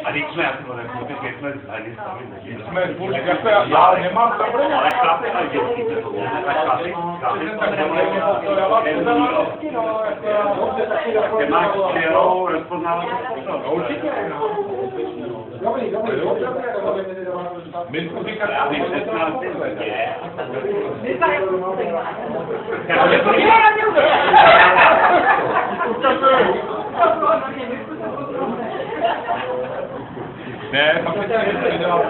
A teď jsme jako tak, jsme z hlediska. Jsme furt, jako já nemám problém. Ale chlapi a dětky, ty máš skvělou rozpoznávací schopnost. Určitě, no. Dobrý. Milku říkat, Já bych 16 je. ne, pak se nedělá.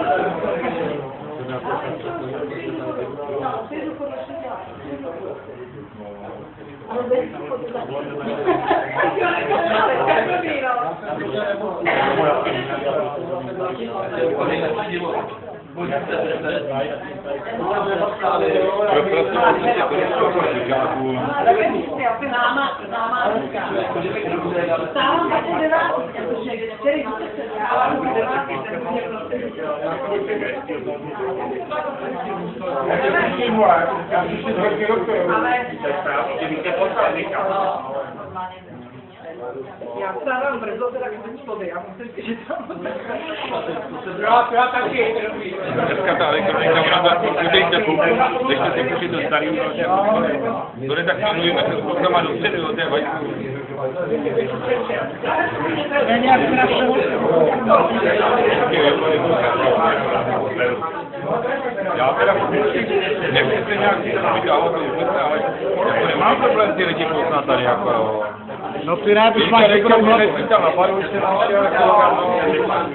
Já vstávám brzo, teda k vody, já musím si, že tam... Já taky. Dneska ta elektronika, udejte půlku, nežte si kušit do starý úroče. To ne tak mluvíme se s půlkama dopředu, do té vaňku. To je nějak strašnou. Já teda nechci se nějak vydávat, ale jako nemám problém ty lidi poznat tady jako. No ty rád Když máš ekonomii necítal napadu, už se našel jako,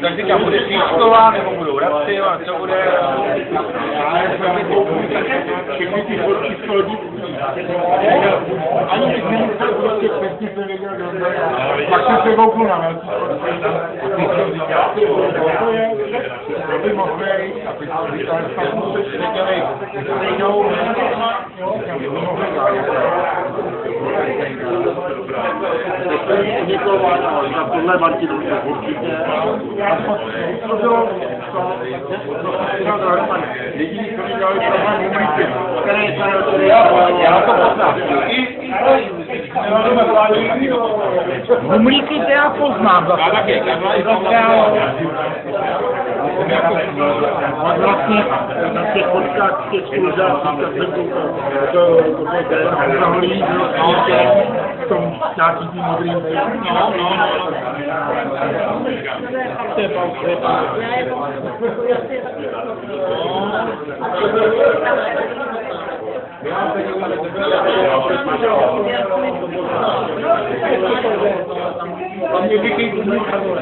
tak říkám, bude Šíšková, nebo budou Radci, a co bude... Všechny ty fotky z toho ani bych nemusel prostě přesně se věděl dobře. Pak jsem se kouknul na velký to je, to by mohl být, a teď jsem říkal, že tam musíš věděli stejnou, Na tohle Martinu určitě. To bylo jediný, co mi dělali problém momenty, Já to poznám. Humlíky to já poznám zase. Já taky, a vlastně na těch fotkách, těch spolužácích, tak jsem koukal, to byl zaholí, v tom nějaký tým modrý. To je pauka. Mě vykej umí kavor.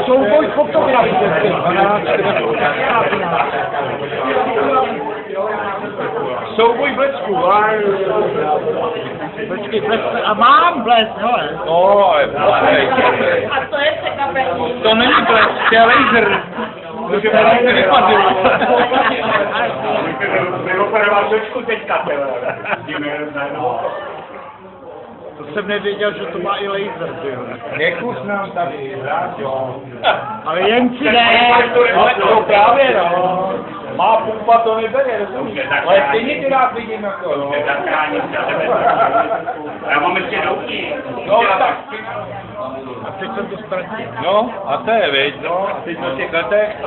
Souboj fotografie. Souboj blesku, Počkej, blesk, a mám blesk, hele. no, ale A to je překvapení. to není blesk, to je laser. To se laser vypadl. Vyoperoval dočku teďka, To jsem nevěděl, že to má i laser, jo. Nekus nám tady, jo. Ale jen si ne. No právě, no. Má pumpa to nebere, rozumíš? Ale stejně ty rád vidím jako, no. Já mám ještě douky. No, tak. A teď jsem to ztratil. No, a to je, viď, no. A teď na těch letech,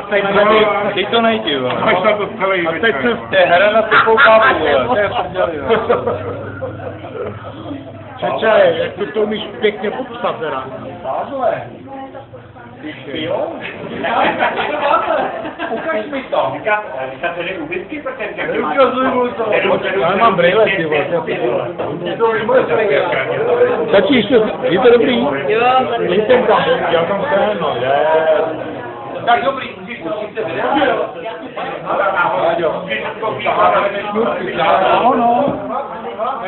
teď to nejdi, jo. Máš na to celý A teď jsem... To je hra na typou kápu, vole. To je prdeli, jo. Čeče, jak to umíš pěkně popsat teda. Táhle. Ty špion? Ukaž mi to. Říká tady u whisky, protože... Ukazuj mu to. Já mám brýle, ty vole. Stačí, je to dobrý? Jo, Nejsem tam, já tam jsem, no. Tak dobrý, můžeš to sice vydat. No, no.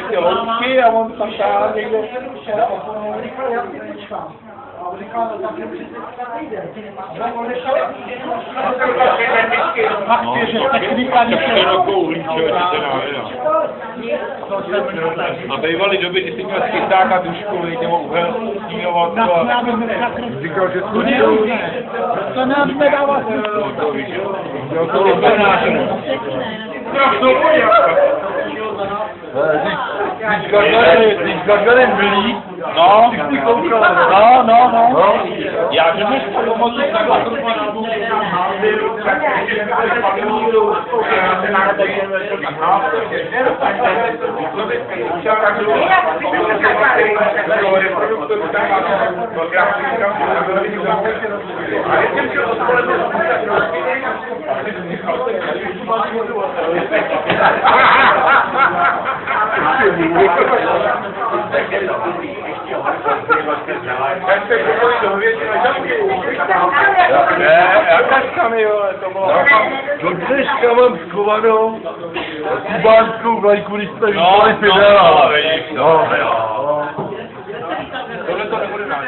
Ty loutky a on tam šál někde. Já si počkám. Fakt je, že technika Tak nikde. širokou uhlíčové a bývaly doby, kdy jsi měl chyták a tušku, nebo uhel, stíňovat to a... Říkal, že To je různé. To nám nedává smysl. To víš, jo. měl to rozhodnáš. Když Gagarin byli, No, ty koukal. No. já že bych pomoci takhle Do dneška mám schovanou kubánskou vlajku, když jste vypali Fidela. Tohle to nebude náš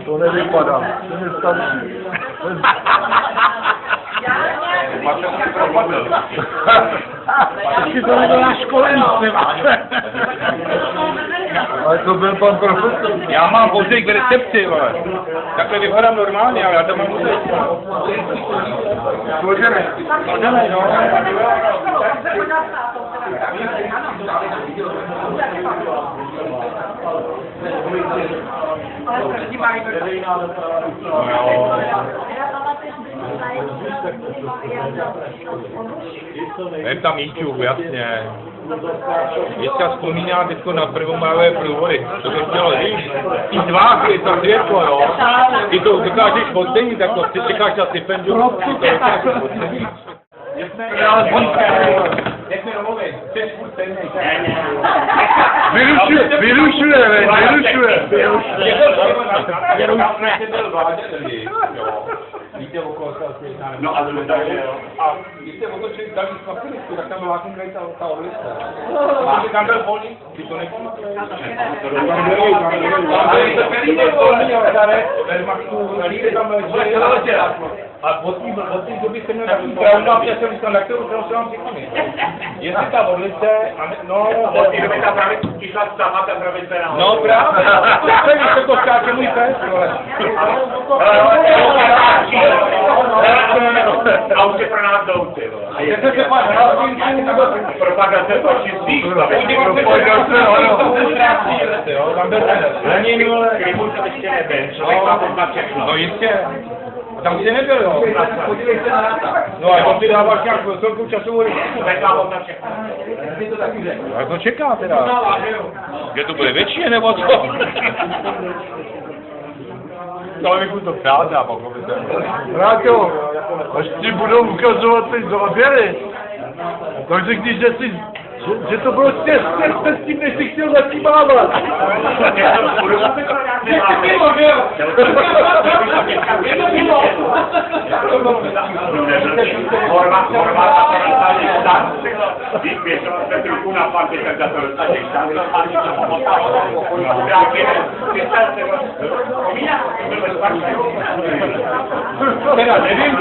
To nevypadá, to mě stačí. Ještě to nebylo na školení, třeba. Ale to byl pan profesor. Já mám vozík v recepci, vole. Takhle vypadám normálně, ale já to mám vozík. Složené. Složené, no. Je tam YouTube, jasně. Dětka vzpomíná teďko na prvomávé průvody. To by chtělo říct. I dváky, to světlo, jo. Ty to dokážeš ocenit, tak to si čekáš na stipendium. Ty to dokážeš ocenit. Vyrušuje. Víte, okolo se asi jedná. No a to jo. A když jste otočili další papírisku, tak tam byla konkrétní ta odliška. A tam byl volný, ty to nepamatuješ. Tam byli volný, ale tady, tam byl a od té doby jsem měl takový trauma, protože jsem říkal, na kterou se vám přiklonit. Jestli ta odlišce, no, Od té doby ta pravice šla sama, ta pravice na no právě, tak se to skáče můj pes, ale. A už je pro nás jdoucí, vole. A jestli se pak hrál, Propagace to čistý. tam byl Lenin, vole. Krymul to ještě nebyl, člověk má poznat všechno. No jistě. A tam jsi nebyl, jo. Podívej se na data. No a to ty dáváš nějak celkou časovou rychlost. Člověk má poznat všechno. Jak to čeká teda? Že to bude větší, nebo co? Člověku to přát a pochopit. Vráťo, až ti budou ukazovat ty záběry, tak řekni, že to bylo těsně s tím, než jsi chtěl zatím mávat. Víš, se trochu na pantě, tak za to dostaneš. Teda nevím,